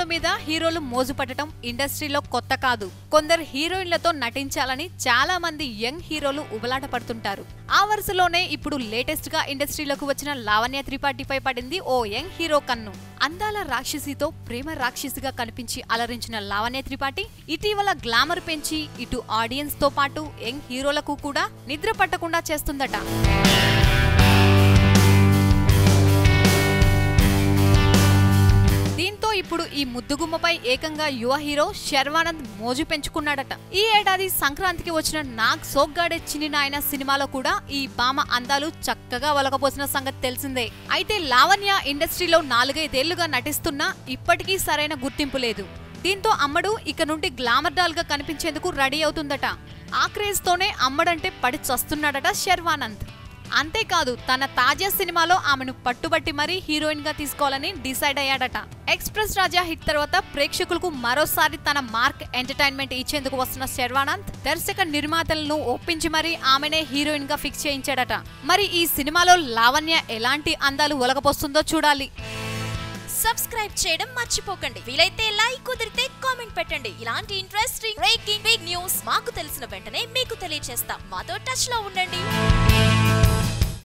హీరోయిన్ల మీద హీరోలు మోజు పట్టడం ఇండస్ట్రీలో కొత్త కాదు. కొందరు హీరోయిన్లతో నటించాలని చాలా మంది యంగ్ హీరోలు ఉబలాట పడుతుంటారు. ఆ వరుసలోనే ఇప్పుడు లేటెస్ట్ గా ఇండస్ట్రీలోకి వచ్చిన లావణ్య త్రిపాఠిపై పడింది ఓ యంగ్ హీరో కన్ను. అందాల రాక్షసితో ప్రేమ రాక్షసిగా కనిపించి అలరించిన లావణ్య త్రిపాఠి ఇటీవల గ్లామర్ పెంచి ఇటు ఆడియన్స్ తో పాటు యంగ్ హీరోలకు కూడా నిద్ర పట్టకుండా చేస్తుందట. ఇప్పుడు ఈ ముద్దుగుమ్మపై ఏకంగా యువ హీరో శర్వానంద్ మోజు పెంచుకున్నాడట. ఈ ఏడాది సంక్రాంతికి వచ్చిన నాగ్ సోగ్గాడే చిన్ని నాయన సినిమాలో కూడా ఈ భామ అందాలు చక్కగా ఒలకపోసిన సంగతి తెలిసిందే. అయితే లావణ్య ఇండస్ట్రీలో 4-5 ఏళ్లుగా నటిస్తున్నా ఇప్పటికీ సరైన గుర్తింపు లేదు. దీంతో అమ్మడు ఇక నుండి గ్లామర్ డాల్ గా కనిపించేందుకు రెడీ అవుతుందట. ఆ క్రేజ్ తోనే అమ్మడంటే పడి చస్తున్నాడట శర్వానంద్. అంతేకాదు తన తాజా సినిమాలో ఆమెను పట్టుబట్టి మరీ హీరోయిన్ గా తీసుకోవాలని డిసైడ్ అయ్యాడట. ఎక్స్ప్రెస్ రాజా హిట్ తర్వాత ప్రేక్షకులకు మరోసారి తన మార్క్ ఎంటర్టైన్మెంట్ ఇచ్చేందుకు వస్తున్న శర్వానంద్ దర్శక నిర్మాతలను ఒప్పించి మరీ ఆమెనే హీరోయిన్ గా ఫిక్స్ చేయించాడట. మరి ఈ సినిమాలో లావణ్య ఎలాంటి అందాలు ఒలగపోస్తుందో చూడాలి. సబ్స్క్రైబ్ చేయడం మర్చిపోకండి. వీలైతే లైక్, కుదిరితే కామెంట్ పెట్టండి. ఇలాంటి ఇంట్రెస్టింగ్ బ్రేకింగ్ బిగ్ న్యూస్ మాకు తెలిసిన వెంటనే మీకు తెలియజేస్తాం. మాతో టచ్ లో ఉండండి.